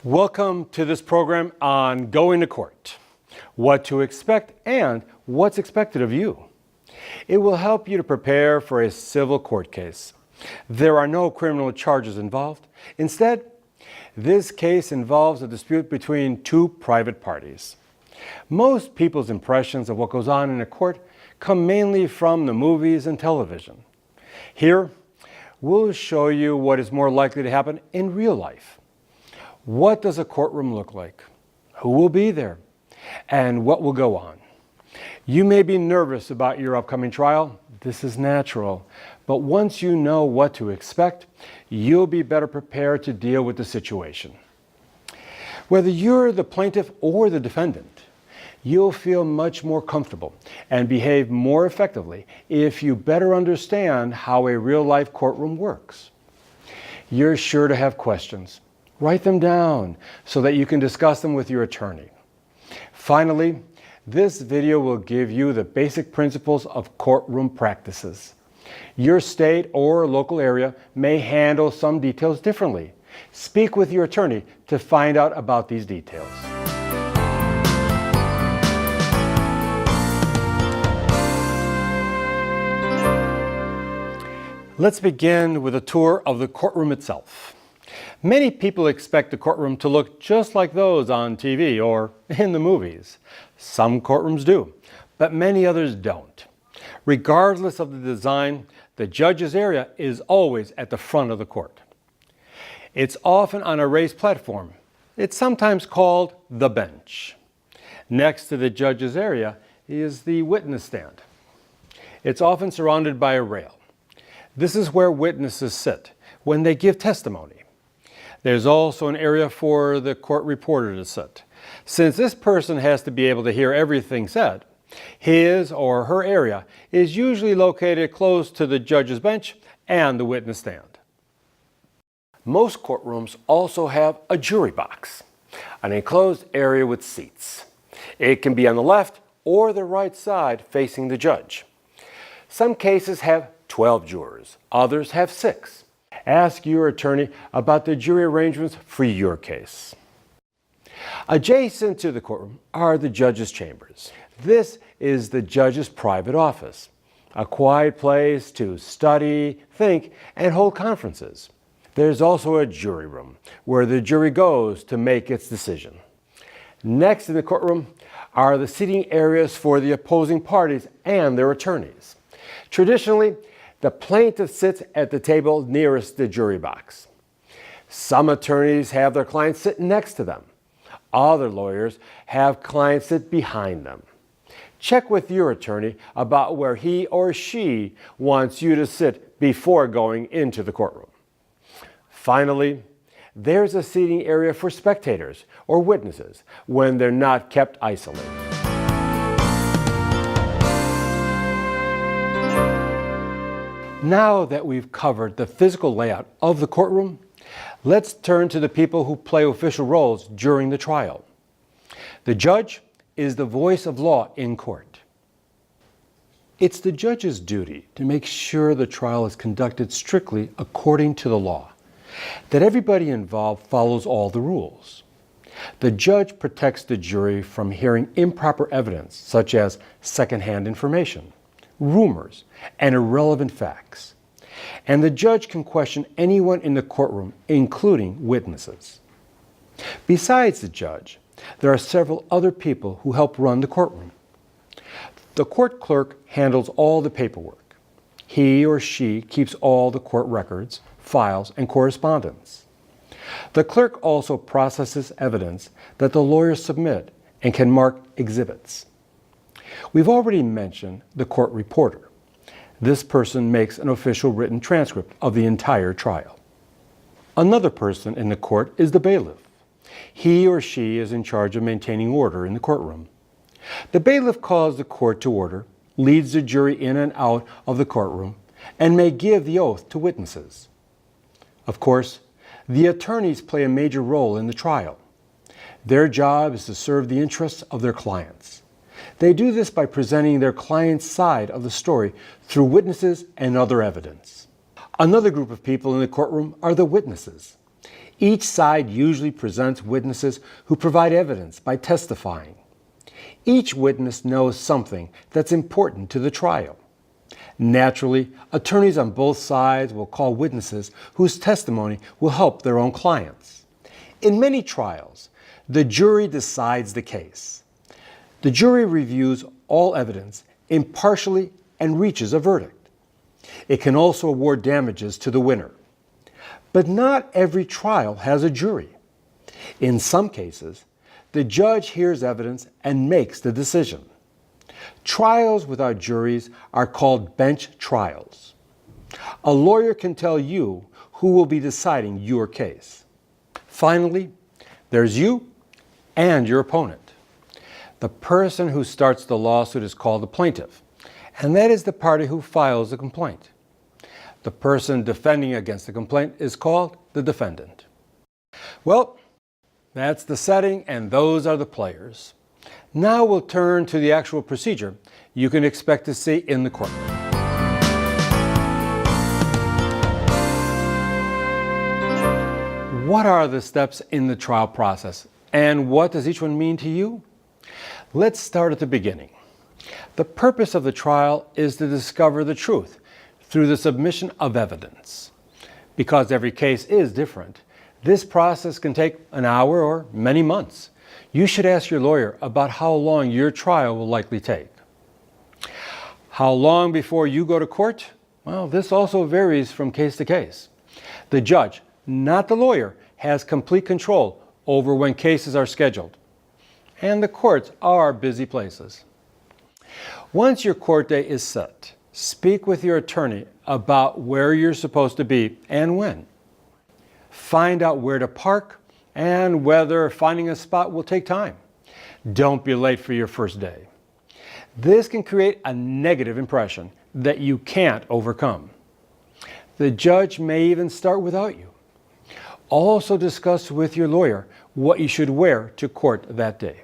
Welcome to this program on going to court, what to expect and what's expected of you. It will help you to prepare for a civil court case. There are no criminal charges involved. Instead, this case involves a dispute between two private parties. Most people's impressions of what goes on in a court come mainly from the movies and television. Here, we'll show you what is more likely to happen in real life. What does a courtroom look like? Who will be there? And what will go on? You may be nervous about your upcoming trial. This is natural. But once you know what to expect, you'll be better prepared to deal with the situation. Whether you're the plaintiff or the defendant, you'll feel much more comfortable and behave more effectively if you better understand how a real-life courtroom works. You're sure to have questions. Write them down so that you can discuss them with your attorney. Finally, this video will give you the basic principles of courtroom practices. Your state or local area may handle some details differently. Speak with your attorney to find out about these details. Let's begin with a tour of the courtroom itself. Many people expect the courtroom to look just like those on TV or in the movies. Some courtrooms do, but many others don't. Regardless of the design, the judge's area is always at the front of the court. It's often on a raised platform. It's sometimes called the bench. Next to the judge's area is the witness stand. It's often surrounded by a rail. This is where witnesses sit when they give testimony. There's also an area for the court reporter to sit. Since this person has to be able to hear everything said, his or her area is usually located close to the judge's bench and the witness stand. Most courtrooms also have a jury box, an enclosed area with seats. It can be on the left or the right side facing the judge. Some cases have 12 jurors, others have 6. Ask your attorney about the jury arrangements for your case. Adjacent to the courtroom are the judge's chambers. This is the judge's private office, a quiet place to study, think, and hold conferences. There's also a jury room where the jury goes to make its decision. Next in the courtroom are the seating areas for the opposing parties and their attorneys. Traditionally, the plaintiff sits at the table nearest the jury box. Some attorneys have their clients sit next to them. Other lawyers have clients sit behind them. Check with your attorney about where he or she wants you to sit before going into the courtroom. Finally, there's a seating area for spectators or witnesses when they're not kept isolated. Now that we've covered the physical layout of the courtroom, let's turn to the people who play official roles during the trial. The judge is the voice of law in court. It's the judge's duty to make sure the trial is conducted strictly according to the law, that everybody involved follows all the rules. The judge protects the jury from hearing improper evidence, such as secondhand information, rumors, and irrelevant facts. And the judge can question anyone in the courtroom, including witnesses. Besides the judge, there are several other people who help run the courtroom. The court clerk handles all the paperwork. He or she keeps all the court records, files, and correspondence. The clerk also processes evidence that the lawyers submit and can mark exhibits. We've already mentioned the court reporter. This person makes an official written transcript of the entire trial. Another person in the court is the bailiff. He or she is in charge of maintaining order in the courtroom. The bailiff calls the court to order, leads the jury in and out of the courtroom, and may give the oath to witnesses. Of course, the attorneys play a major role in the trial. Their job is to serve the interests of their clients. They do this by presenting their client's side of the story through witnesses and other evidence. Another group of people in the courtroom are the witnesses. Each side usually presents witnesses who provide evidence by testifying. Each witness knows something that's important to the trial. Naturally, attorneys on both sides will call witnesses whose testimony will help their own clients. In many trials, the jury decides the case. The jury reviews all evidence impartially and reaches a verdict. It can also award damages to the winner. But not every trial has a jury. In some cases, the judge hears evidence and makes the decision. Trials without juries are called bench trials. A lawyer can tell you who will be deciding your case. Finally, there's you and your opponent. The person who starts the lawsuit is called the plaintiff, and that is the party who files the complaint. The person defending against the complaint is called the defendant. Well, that's the setting and those are the players. Now we'll turn to the actual procedure you can expect to see in the courtroom. What are the steps in the trial process, and what does each one mean to you? Let's start at the beginning. The purpose of the trial is to discover the truth through the submission of evidence. Because every case is different, this process can take an hour or many months. You should ask your lawyer about how long your trial will likely take. How long before you go to court? Well, this also varies from case to case. The judge, not the lawyer, has complete control over when cases are scheduled. And the courts are busy places. Once your court day is set, speak with your attorney about where you're supposed to be and when. Find out where to park and whether finding a spot will take time. Don't be late for your first day. This can create a negative impression that you can't overcome. The judge may even start without you. Also discuss with your lawyer what you should wear to court that day.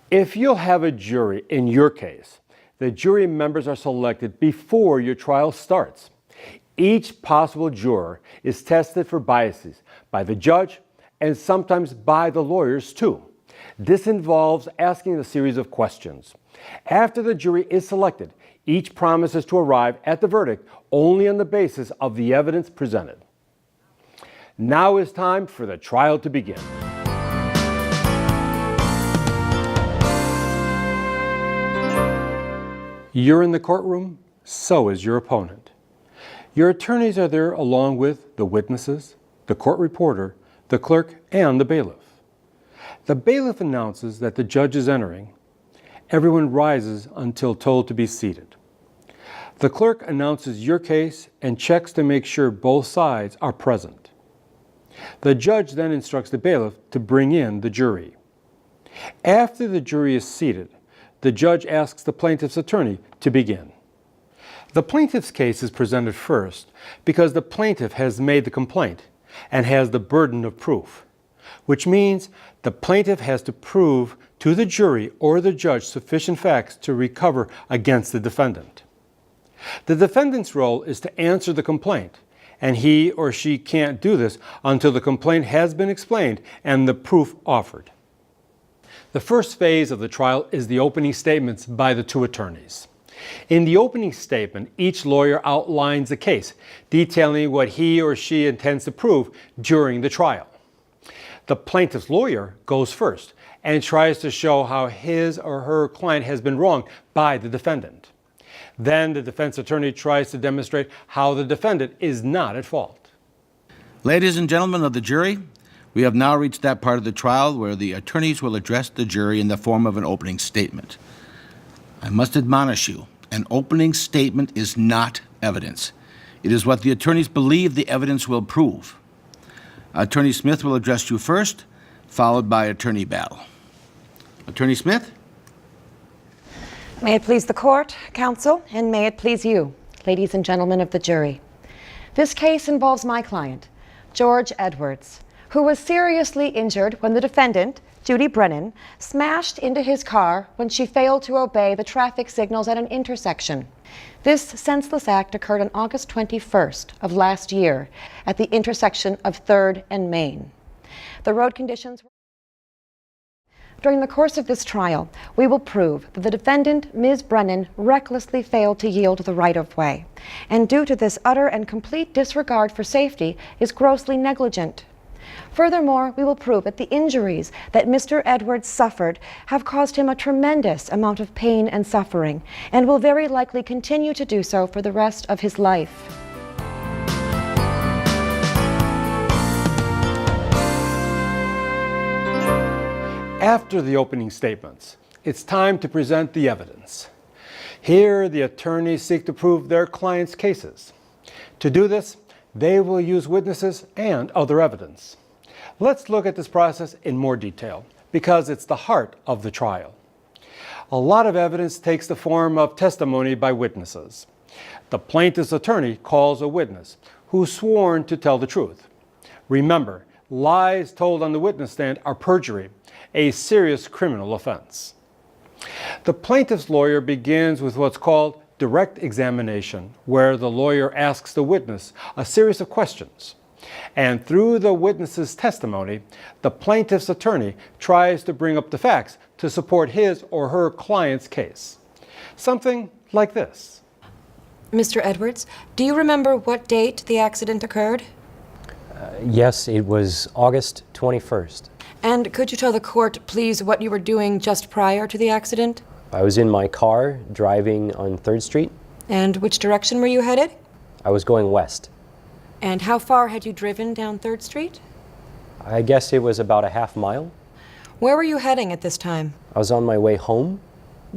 If you'll have a jury in your case, the jury members are selected before your trial starts. Each possible juror is tested for biases by the judge and sometimes by the lawyers too. This involves asking a series of questions. After the jury is selected, each promises to arrive at the verdict only on the basis of the evidence presented. Now is time for the trial to begin. You're in the courtroom, so is your opponent. Your attorneys are there along with the witnesses, the court reporter, the clerk, and the bailiff. The bailiff announces that the judge is entering. Everyone rises until told to be seated. The clerk announces your case and checks to make sure both sides are present. The judge then instructs the bailiff to bring in the jury. After the jury is seated, the judge asks the plaintiff's attorney to begin. The plaintiff's case is presented first because the plaintiff has made the complaint and has the burden of proof, which means the plaintiff has to prove to the jury or the judge sufficient facts to recover against the defendant. The defendant's role is to answer the complaint, and he or she can't do this until the complaint has been explained and the proof offered. The first phase of the trial is the opening statements by the two attorneys. In the opening statement, each lawyer outlines the case, detailing what he or she intends to prove during the trial. The plaintiff's lawyer goes first and tries to show how his or her client has been wronged by the defendant. Then the defense attorney tries to demonstrate how the defendant is not at fault. Ladies and gentlemen of the jury, we have now reached that part of the trial where the attorneys will address the jury in the form of an opening statement. I must admonish you, an opening statement is not evidence. It is what the attorneys believe the evidence will prove. Attorney Smith will address you first, followed by Attorney Bell. Attorney Smith? May it please the court, counsel, and may it please you, ladies and gentlemen of the jury. This case involves my client, George Edwards, who was seriously injured when the defendant, Judy Brennan, smashed into his car when she failed to obey the traffic signals at an intersection. This senseless act occurred on August 21st of last year at the intersection of 3rd and Main. The road conditions were... During the course of this trial, we will prove that the defendant, Ms. Brennan, recklessly failed to yield the right-of-way, and due to this utter and complete disregard for safety, is grossly negligent. Furthermore, we will prove that the injuries that Mr. Edwards suffered have caused him a tremendous amount of pain and suffering, and will very likely continue to do so for the rest of his life. After the opening statements, it's time to present the evidence. Here, the attorneys seek to prove their clients' cases. To do this, they will use witnesses and other evidence. Let's look at this process in more detail, because it's the heart of the trial. A lot of evidence takes the form of testimony by witnesses. The plaintiff's attorney calls a witness who's sworn to tell the truth. Remember, lies told on the witness stand are perjury, a serious criminal offense. The plaintiff's lawyer begins with what's called direct examination, where the lawyer asks the witness a series of questions. And through the witness's testimony, the plaintiff's attorney tries to bring up the facts to support his or her client's case. Something like this. Mr. Edwards, do you remember what date the accident occurred? Yes, it was August 21st. And could you tell the court, please, what you were doing just prior to the accident? I was in my car driving on 3rd Street. And which direction were you headed? I was going west. And how far had you driven down 3rd Street? I guess it was about a half mile. Where were you heading at this time? I was on my way home.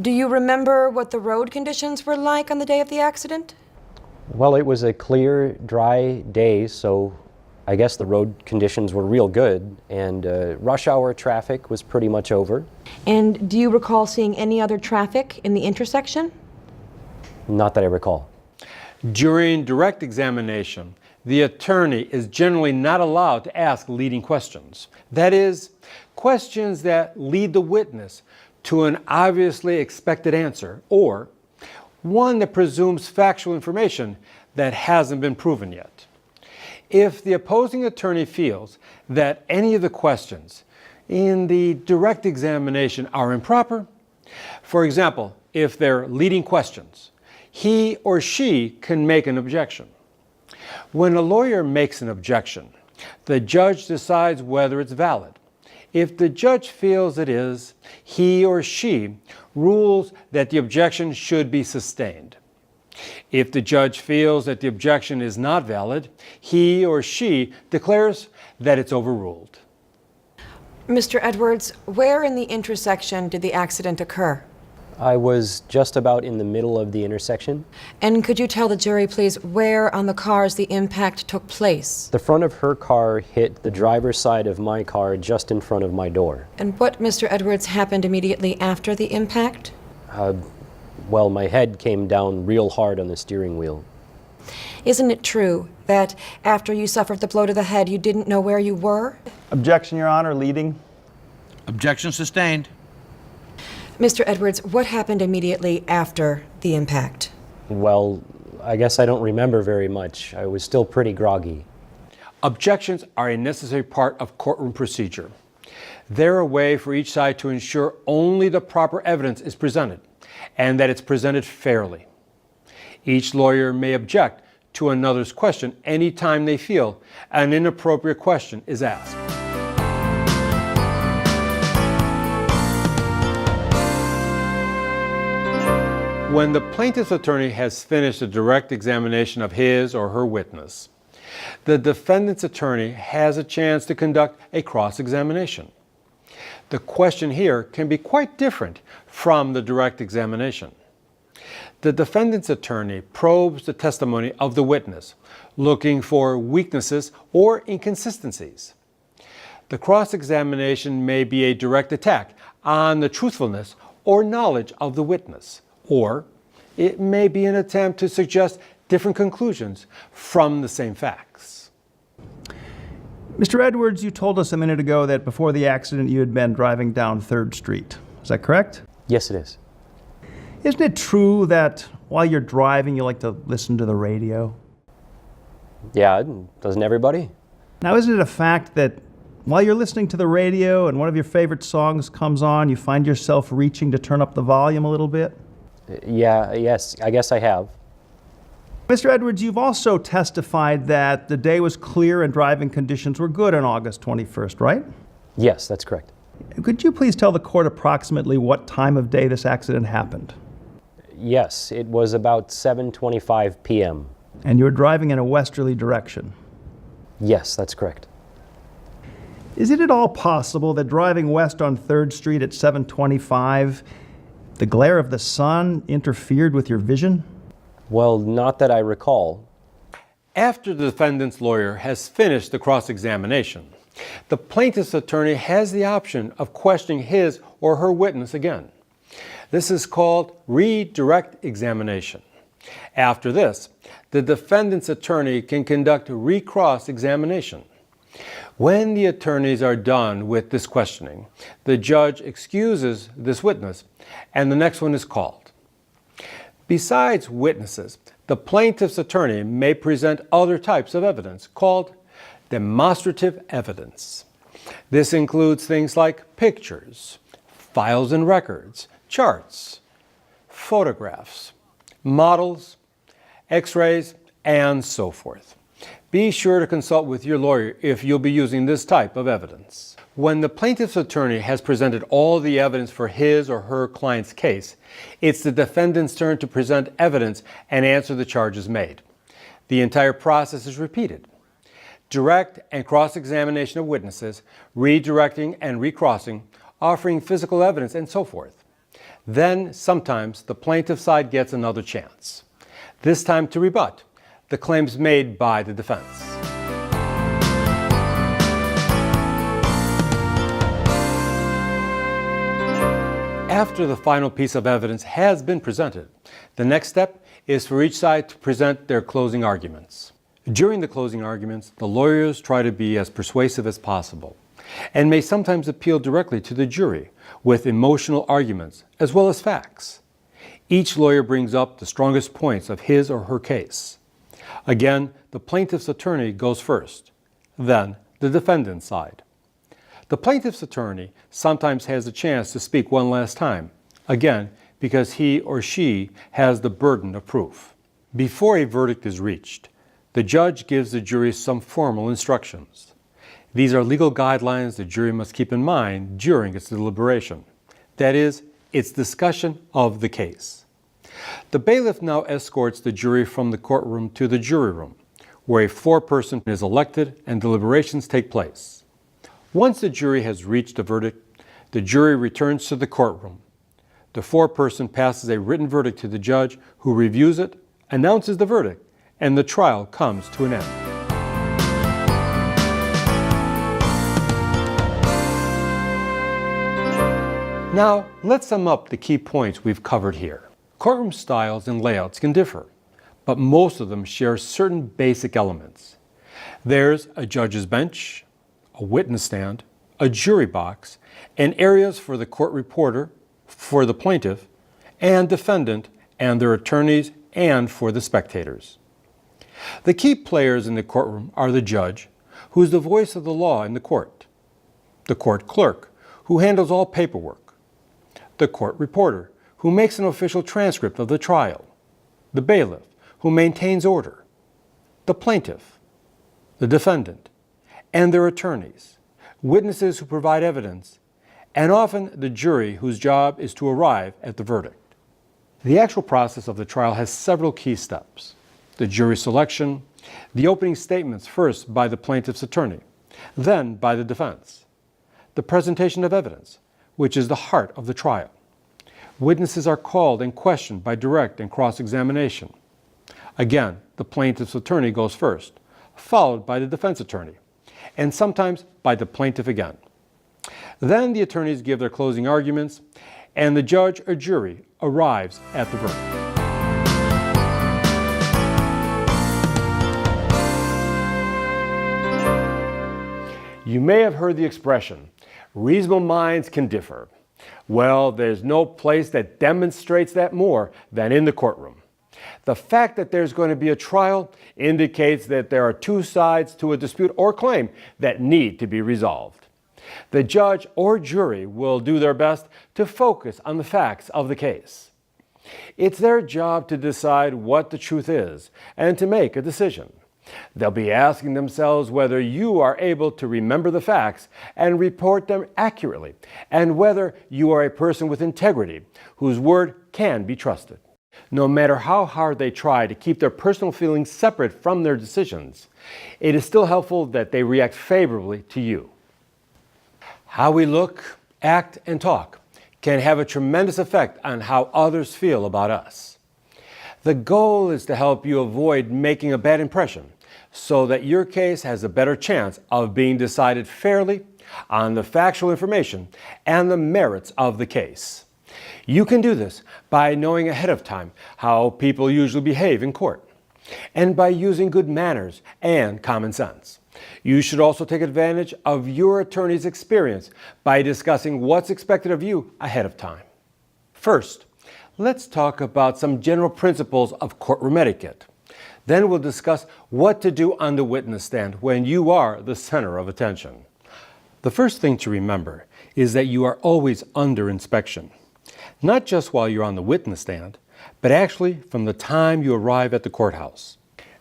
Do you remember what the road conditions were like on the day of the accident? Well, it was a clear, dry day, so I guess the road conditions were real good, and rush hour traffic was pretty much over. And do you recall seeing any other traffic in the intersection? Not that I recall. During direct examination, the attorney is generally not allowed to ask leading questions. That is, questions that lead the witness to an obviously expected answer, or one that presumes factual information that hasn't been proven yet. If the opposing attorney feels that any of the questions in the direct examination are improper, for example, if they're leading questions, he or she can make an objection. When a lawyer makes an objection, the judge decides whether it's valid. If the judge feels it is, he or she rules that the objection should be sustained. If the judge feels that the objection is not valid, he or she declares that it's overruled. Mr. Edwards, where in the intersection did the accident occur? I was just about in the middle of the intersection. And could you tell the jury, please, where on the cars the impact took place? The front of her car hit the driver's side of my car just in front of my door. And what, Mr. Edwards, happened immediately after the impact? Well, my head came down real hard on the steering wheel. Isn't it true that after you suffered the blow to the head, you didn't know where you were? Objection, Your Honor, leading. Objection sustained. Mr. Edwards, what happened immediately after the impact? Well, I guess I don't remember very much. I was still pretty groggy. Objections are a necessary part of courtroom procedure. They're a way for each side to ensure only the proper evidence is presented, and that it's presented fairly. Each lawyer may object to another's question anytime they feel an inappropriate question is asked. When the plaintiff's attorney has finished a direct examination of his or her witness, the defendant's attorney has a chance to conduct a cross-examination. The question here can be quite different from the direct examination. The defendant's attorney probes the testimony of the witness, looking for weaknesses or inconsistencies. The cross-examination may be a direct attack on the truthfulness or knowledge of the witness, or it may be an attempt to suggest different conclusions from the same facts. Mr. Edwards, you told us a minute ago that before the accident you had been driving down 3rd Street. Is that correct? Yes, it is. Isn't it true that while you're driving you like to listen to the radio? Yeah, doesn't everybody? Now, isn't it a fact that while you're listening to the radio and one of your favorite songs comes on, you find yourself reaching to turn up the volume a little bit? Yes, I guess I have. Mr. Edwards, you've also testified that the day was clear and driving conditions were good on August 21st, right? Yes, that's correct. Could you please tell the court approximately what time of day this accident happened? Yes, it was about 7:25 p.m. And you were driving in a westerly direction. Yes, that's correct. Is it at all possible that driving west on 3rd Street at 7:25, the glare of the sun interfered with your vision? Well, not that I recall. After the defendant's lawyer has finished the cross-examination, the plaintiff's attorney has the option of questioning his or her witness again. This is called redirect examination. After this, the defendant's attorney can conduct recross examination. When the attorneys are done with this questioning, the judge excuses this witness and the next one is called. Besides witnesses, the plaintiff's attorney may present other types of evidence called demonstrative evidence. This includes things like pictures, files and records, charts, photographs, models, x-rays, and so forth. Be sure to consult with your lawyer if you'll be using this type of evidence. When the plaintiff's attorney has presented all the evidence for his or her client's case, it's the defendant's turn to present evidence and answer the charges made. The entire process is repeated. Direct and cross-examination of witnesses, redirecting and recrossing, offering physical evidence, and so forth. Then, sometimes, the plaintiff's side gets another chance, this time to rebut the claims made by the defense. After the final piece of evidence has been presented, the next step is for each side to present their closing arguments. During the closing arguments, the lawyers try to be as persuasive as possible and may sometimes appeal directly to the jury with emotional arguments as well as facts. Each lawyer brings up the strongest points of his or her case. Again, the plaintiff's attorney goes first, then the defendant's side. The plaintiff's attorney sometimes has a chance to speak one last time, again, because he or she has the burden of proof. Before a verdict is reached, the judge gives the jury some formal instructions. These are legal guidelines the jury must keep in mind during its deliberation. That is, its discussion of the case. The bailiff now escorts the jury from the courtroom to the jury room, where a foreperson is elected and deliberations take place. Once the jury has reached a verdict, the jury returns to the courtroom. The foreperson passes a written verdict to the judge, who reviews it, announces the verdict, and the trial comes to an end. Now, let's sum up the key points we've covered here. Courtroom styles and layouts can differ, but most of them share certain basic elements. There's a judge's bench, a witness stand, a jury box, and areas for the court reporter, for the plaintiff, and defendant, and their attorneys, and for the spectators. The key players in the courtroom are the judge, who is the voice of the law in the court, the court clerk, who handles all paperwork, the court reporter, who makes an official transcript of the trial, the bailiff, who maintains order, the plaintiff, the defendant, and their attorneys, witnesses who provide evidence, and often the jury, whose job is to arrive at the verdict. The actual process of the trial has several key steps. The jury selection, the opening statements first by the plaintiff's attorney, then by the defense, the presentation of evidence, which is the heart of the trial. Witnesses are called and questioned by direct and cross-examination. Again, the plaintiff's attorney goes first, followed by the defense attorney, and sometimes by the plaintiff again. Then the attorneys give their closing arguments, and the judge or jury arrives at the verdict. You may have heard the expression, reasonable minds can differ. Well, there's no place that demonstrates that more than in the courtroom. The fact that there's going to be a trial indicates that there are two sides to a dispute or claim that need to be resolved. The judge or jury will do their best to focus on the facts of the case. It's their job to decide what the truth is and to make a decision. They'll be asking themselves whether you are able to remember the facts and report them accurately, and whether you are a person with integrity whose word can be trusted. No matter how hard they try to keep their personal feelings separate from their decisions, it is still helpful that they react favorably to you. How we look, act, and talk can have a tremendous effect on how others feel about us. The goal is to help you avoid making a bad impression so that your case has a better chance of being decided fairly on the factual information and the merits of the case. You can do this by knowing ahead of time how people usually behave in court, and by using good manners and common sense. You should also take advantage of your attorney's experience by discussing what's expected of you ahead of time. First, let's talk about some general principles of courtroom etiquette. Then we'll discuss what to do on the witness stand when you are the center of attention. The first thing to remember is that you are always under inspection, not just while you're on the witness stand, but actually from the time you arrive at the courthouse.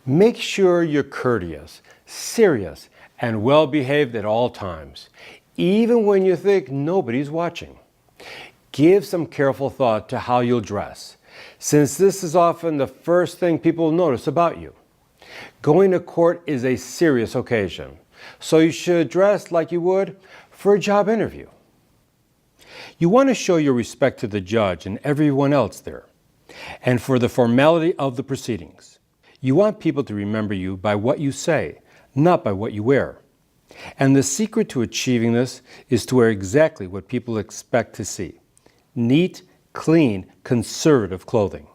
Make sure you're courteous, serious, and well-behaved at all times, even when you think nobody's watching. Give some careful thought to how you'll dress, since this is often the first thing people notice about you. Going to court is a serious occasion, so you should dress like you would for a job interview. You want to show your respect to the judge and everyone else there, and for the formality of the proceedings. You want people to remember you by what you say, not by what you wear. And the secret to achieving this is to wear exactly what people expect to see: neat, clean, conservative clothing.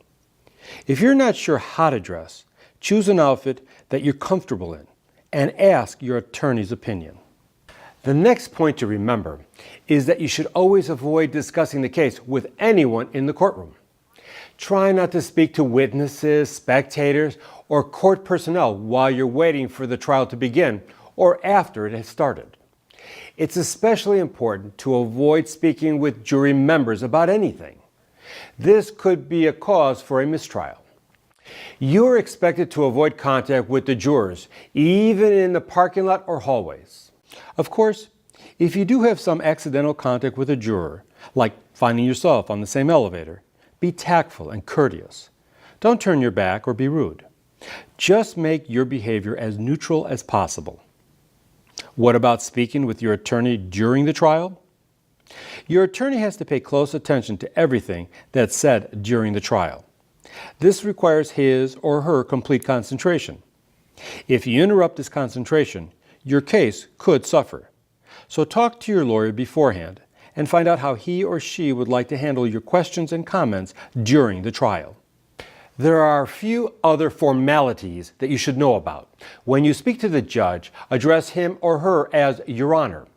If you're not sure how to dress, choose an outfit that you're comfortable in and ask your attorney's opinion. The next point to remember is that you should always avoid discussing the case with anyone in the courtroom. Try not to speak to witnesses, spectators, or court personnel while you're waiting for the trial to begin or after it has started. It's especially important to avoid speaking with jury members about anything. This could be a cause for a mistrial. You're expected to avoid contact with the jurors, even in the parking lot or hallways. Of course, if you do have some accidental contact with a juror, like finding yourself on the same elevator, be tactful and courteous. Don't turn your back or be rude. Just make your behavior as neutral as possible. What about speaking with your attorney during the trial? Your attorney has to pay close attention to everything that's said during the trial. This requires his or her complete concentration. If you interrupt this concentration, your case could suffer. So talk to your lawyer beforehand and find out how he or she would like to handle your questions and comments during the trial. There are a few other formalities that you should know about. When you speak to the judge, address him or her as Your Honor,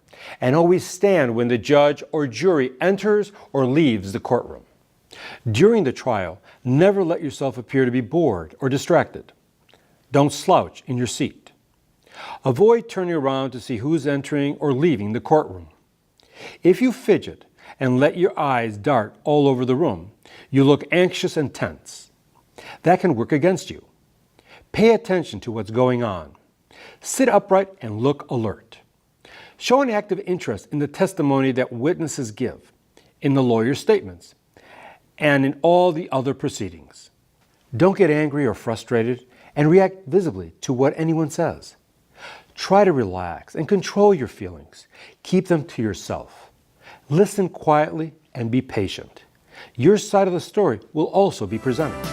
and always stand when the judge or jury enters or leaves the courtroom. During the trial, never let yourself appear to be bored or distracted. Don't slouch in your seat. Avoid turning around to see who's entering or leaving the courtroom. If you fidget and let your eyes dart all over the room, you look anxious and tense. That can work against you. Pay attention to what's going on. Sit upright and look alert. Show an active interest in the testimony that witnesses give, in the lawyer's statements, and in all the other proceedings. Don't get angry or frustrated and react visibly to what anyone says. Try to relax and control your feelings. Keep them to yourself. Listen quietly and be patient. Your side of the story will also be presented.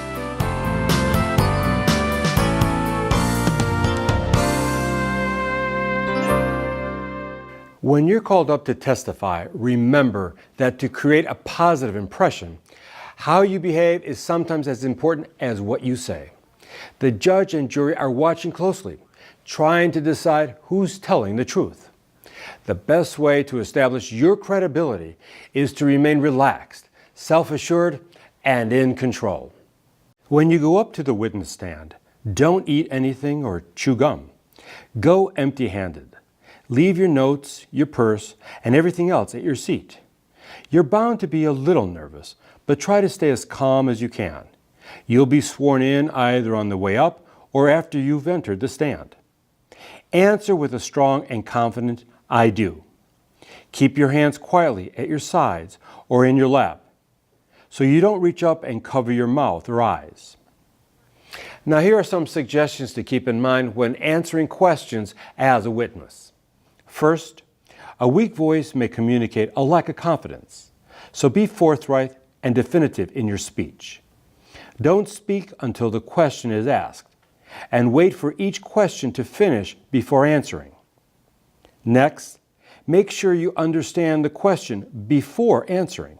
When you're called up to testify, remember that to create a positive impression, how you behave is sometimes as important as what you say. The judge and jury are watching closely, trying to decide who's telling the truth. The best way to establish your credibility is to remain relaxed, self-assured, and in control. When you go up to the witness stand, don't eat anything or chew gum. Go empty-handed. Leave your notes, your purse, and everything else at your seat. You're bound to be a little nervous, but try to stay as calm as you can. You'll be sworn in either on the way up or after you've entered the stand. Answer with a strong and confident "I do." Keep your hands quietly at your sides or in your lap, so you don't reach up and cover your mouth or eyes. Now, here are some suggestions to keep in mind when answering questions as a witness. First, a weak voice may communicate a lack of confidence, so be forthright and definitive in your speech. Don't speak until the question is asked, and wait for each question to finish before answering. Next, make sure you understand the question before answering.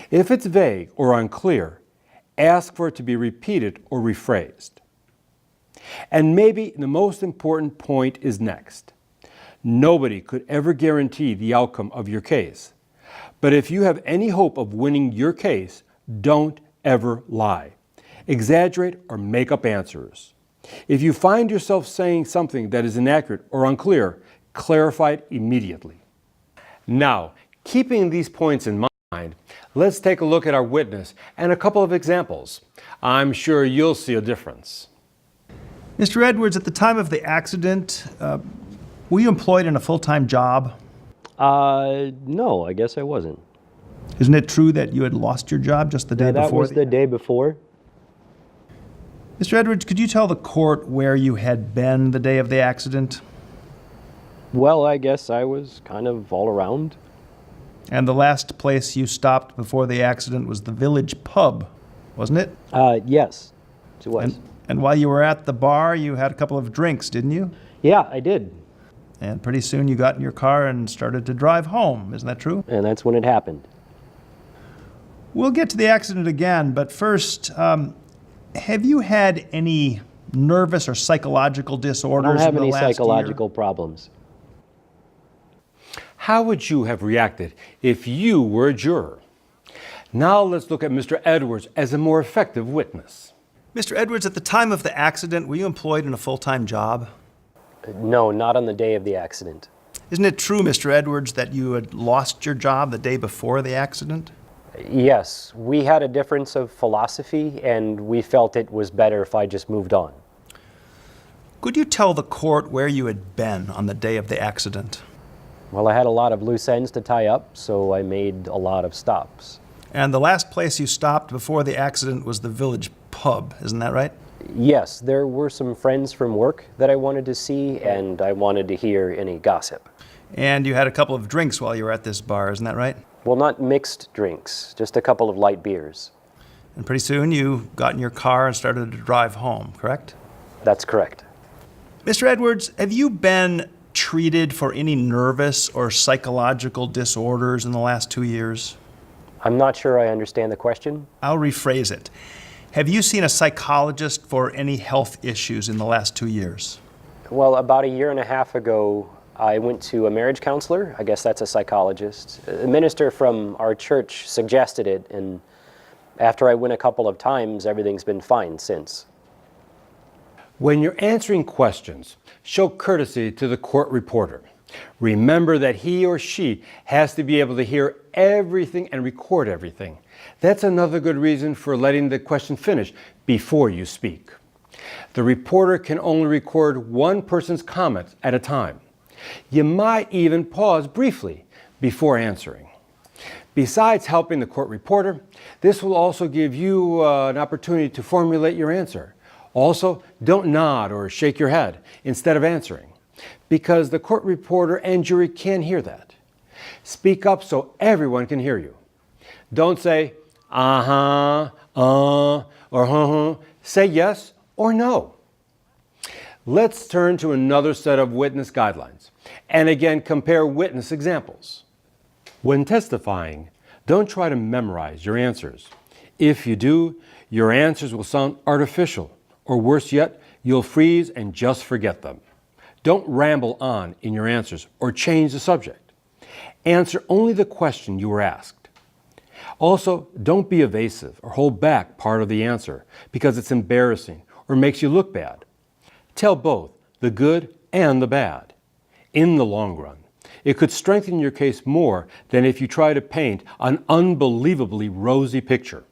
If it's vague or unclear, ask for it to be repeated or rephrased. And maybe the most important point is next. Nobody could ever guarantee the outcome of your case. But if you have any hope of winning your case, don't ever lie, exaggerate, or make up answers. If you find yourself saying something that is inaccurate or unclear, clarify it immediately. Now, keeping these points in mind, let's take a look at our witness and a couple of examples. I'm sure you'll see a difference. Mr. Edwards, at the time of the accident, were you employed in a full-time job? No, I guess I wasn't. Isn't it true that you had lost your job just the day Yeah, that before? was the day before. Mr. Edwards, could you tell the court where you had been the day of the accident? Well, I guess I was kind of all around. And the last place you stopped before the accident was the village pub, wasn't it? Yes, it was. And while you were at the bar, you had a couple of drinks, didn't you? Yeah, I did. And pretty soon you got in your car and started to drive home. Isn't that true? And that's when it happened. We'll get to the accident again, but first, have you had any nervous or psychological I disorders don't have in the any last psychological year? problems. How would you have reacted if you were a juror? Now let's look at Mr. Edwards as a more effective witness. Mr. Edwards, at the time of the accident, were you employed in a full-time job? No, not on the day of the accident. Isn't it true, Mr. Edwards, that you had lost your job the day before the accident? Yes, we had a difference of philosophy, and we felt it was better if I just moved on. Could you tell the court where you had been on the day of the accident? Well, I had a lot of loose ends to tie up, so I made a lot of stops. And the last place you stopped before the accident was the village pub, isn't that right? Yes, there were some friends from work that I wanted to see, and I wanted to hear any gossip. And you had a couple of drinks while you were at this bar, isn't that right? Well, not mixed drinks, just a couple of light beers. And pretty soon you got in your car and started to drive home, correct? That's correct. Mr. Edwards, have you been treated for any nervous or psychological disorders in the last 2 years? I'm not sure I understand the question. I'll rephrase it. Have you seen a psychologist for any health issues in the last 2 years? Well, about a year and a half ago, I went to a marriage counselor. I guess that's a psychologist. A minister from our church suggested it, and after I went a couple of times, everything's been fine since. When you're answering questions, show courtesy to the court reporter. Remember that he or she has to be able to hear everything and record everything. That's another good reason for letting the question finish before you speak. The reporter can only record one person's comments at a time. You might even pause briefly before answering. Besides helping the court reporter, this will also give you an opportunity to formulate your answer. Also, don't nod or shake your head instead of answering, because the court reporter and jury can hear that. Speak up so everyone can hear you. Don't say, or huh. Say yes or no. Let's turn to another set of witness guidelines, and again compare witness examples. When testifying, don't try to memorize your answers. If you do, your answers will sound artificial, or worse yet, you'll freeze and just forget them. Don't ramble on in your answers or change the subject. Answer only the question you were asked. Also, don't be evasive or hold back part of the answer because it's embarrassing or makes you look bad. Tell both the good and the bad. In the long run, it could strengthen your case more than if you try to paint an unbelievably rosy picture.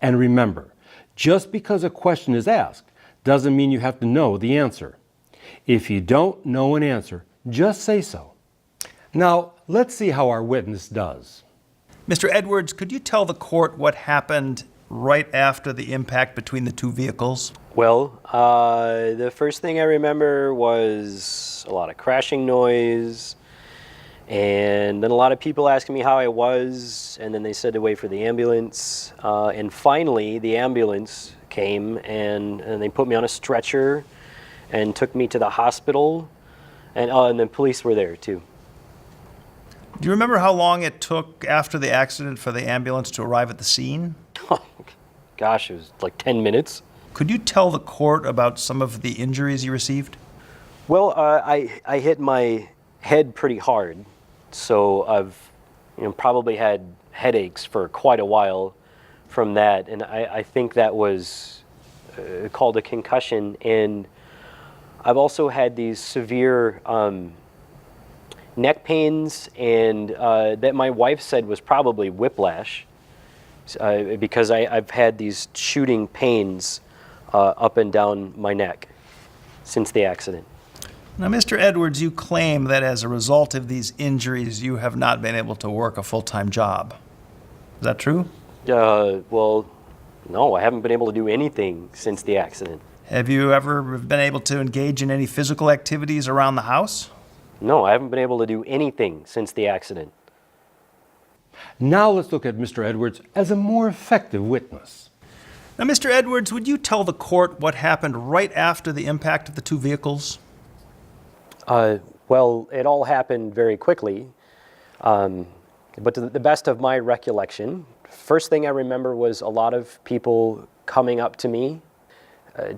And remember, just because a question is asked doesn't mean you have to know the answer. If you don't know an answer, just say so. Now, let's see how our witness does. Mr. Edwards, could you tell the court what happened right after the impact between the two vehicles? Well, the first thing I remember was a lot of crashing noise, and then a lot of people asking me how I was, and then they said to wait for the ambulance. And finally, the ambulance came, and they put me on a stretcher and took me to the hospital, and the police were there too. Do you remember how long it took after the accident for the ambulance to arrive at the scene? Oh, gosh, it was like 10 minutes. Could you tell the court about some of the injuries you received? Well, I hit my head pretty hard, so I've probably had headaches for quite a while from that, and I think that was called a concussion. And I've also had these severe neck pains, and that my wife said was probably whiplash, because I've had these shooting pains up and down my neck since the accident. Now, Mr. Edwards, you claim that as a result of these injuries, you have not been able to work a full-time job. Is that true? Well, no, I haven't been able to do anything since the accident. Have you ever been able to engage in any physical activities around the house? No, I haven't been able to do anything since the accident. Now let's look at Mr. Edwards as a more effective witness. Now, Mr. Edwards, would you tell the court what happened right after the impact of the two vehicles? Well, it all happened very quickly, but to the best of my recollection, first thing I remember was a lot of people coming up to me,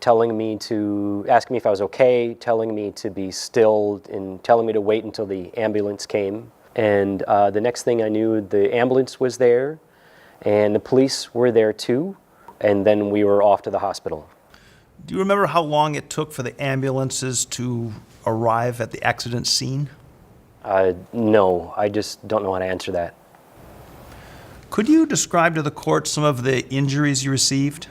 telling me to ask me if I was okay, telling me to be still, and telling me to wait until the ambulance came. And the next thing I knew, the ambulance was there, and the police were there too, and then we were off to the hospital. Do you remember how long it took for the ambulances to arrive at the accident scene? No, I just don't know how to answer that. Could you describe to the court some of the injuries you received?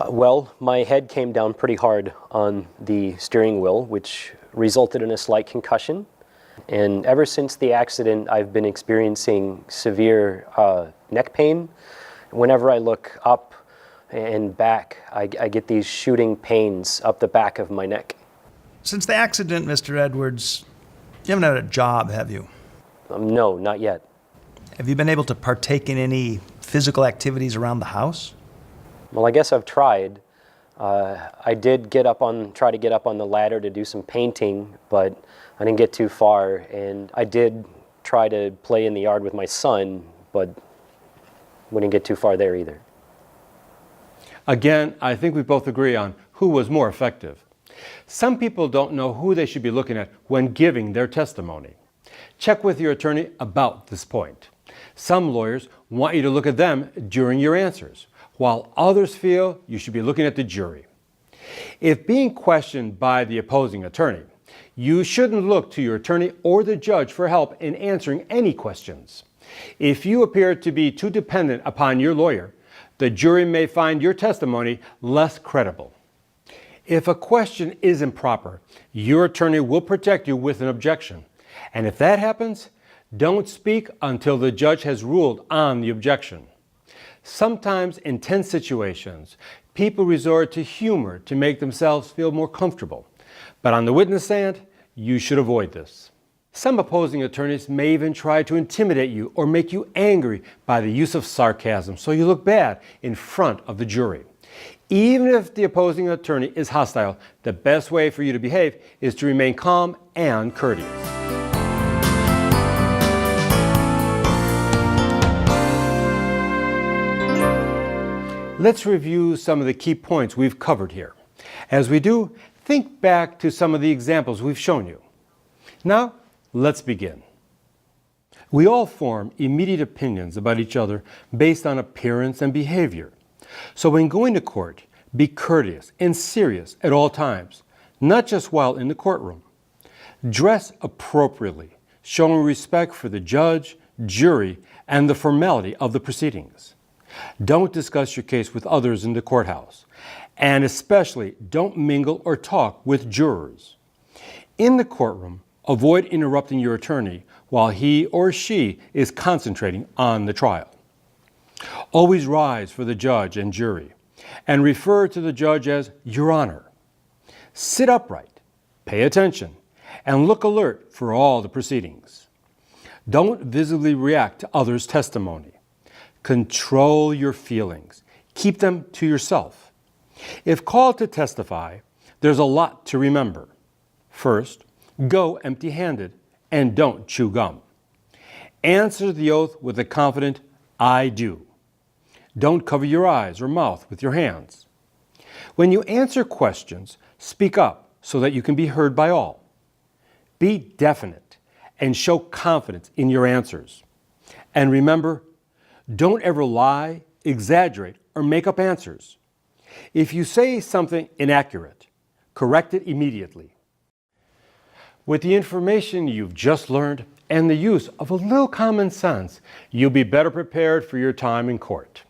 Well, my head came down pretty hard on the steering wheel, which resulted in a slight concussion. And ever since the accident, I've been experiencing severe neck pain. Whenever I look up and back, I get these shooting pains up the back of my neck. Since the accident, Mr. Edwards, you haven't had a job, have you? No, not yet. Have you been able to partake in any physical activities around the house? Well, I guess I've tried. I did try to get up on the ladder to do some painting, but I didn't get too far. And I did try to play in the yard with my son, but we didn't get too far there either. Again, I think we both agree on who was more effective. Some people don't know who they should be looking at when giving their testimony. Check with your attorney about this point. Some lawyers want you to look at them during your answers, while others feel you should be looking at the jury. If being questioned by the opposing attorney, you shouldn't look to your attorney or the judge for help in answering any questions. If you appear to be too dependent upon your lawyer, the jury may find your testimony less credible. If a question is improper, your attorney will protect you with an objection. And if that happens, don't speak until the judge has ruled on the objection. Sometimes in tense situations, people resort to humor to make themselves feel more comfortable. But on the witness stand, you should avoid this. Some opposing attorneys may even try to intimidate you or make you angry by the use of sarcasm so you look bad in front of the jury. Even if the opposing attorney is hostile, the best way for you to behave is to remain calm and courteous. Let's review some of the key points we've covered here. As we do, think back to some of the examples we've shown you. Now, let's begin. We all form immediate opinions about each other based on appearance and behavior. So when going to court, be courteous and serious at all times, not just while in the courtroom. Dress appropriately, showing respect for the judge, jury, and the formality of the proceedings. Don't discuss your case with others in the courthouse, and especially don't mingle or talk with jurors. In the courtroom, avoid interrupting your attorney while he or she is concentrating on the trial. Always rise for the judge and jury, and refer to the judge as Your Honor. Sit upright, pay attention, and look alert for all the proceedings. Don't visibly react to others' testimony. Control your feelings. Keep them to yourself. If called to testify, there's a lot to remember. First, go empty-handed and don't chew gum. Answer the oath with a confident, I do. Don't cover your eyes or mouth with your hands. When you answer questions, speak up so that you can be heard by all. Be definite and show confidence in your answers. And remember, don't ever lie, exaggerate, or make up answers. If you say something inaccurate, correct it immediately. With the information you've just learned and the use of a little common sense, you'll be better prepared for your time in court.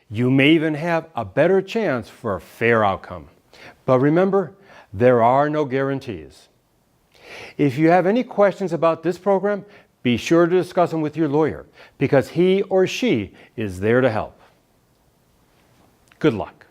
You may even have a better chance for a fair outcome. But remember, there are no guarantees. If you have any questions about this program, be sure to discuss them with your lawyer because he or she is there to help. Good luck.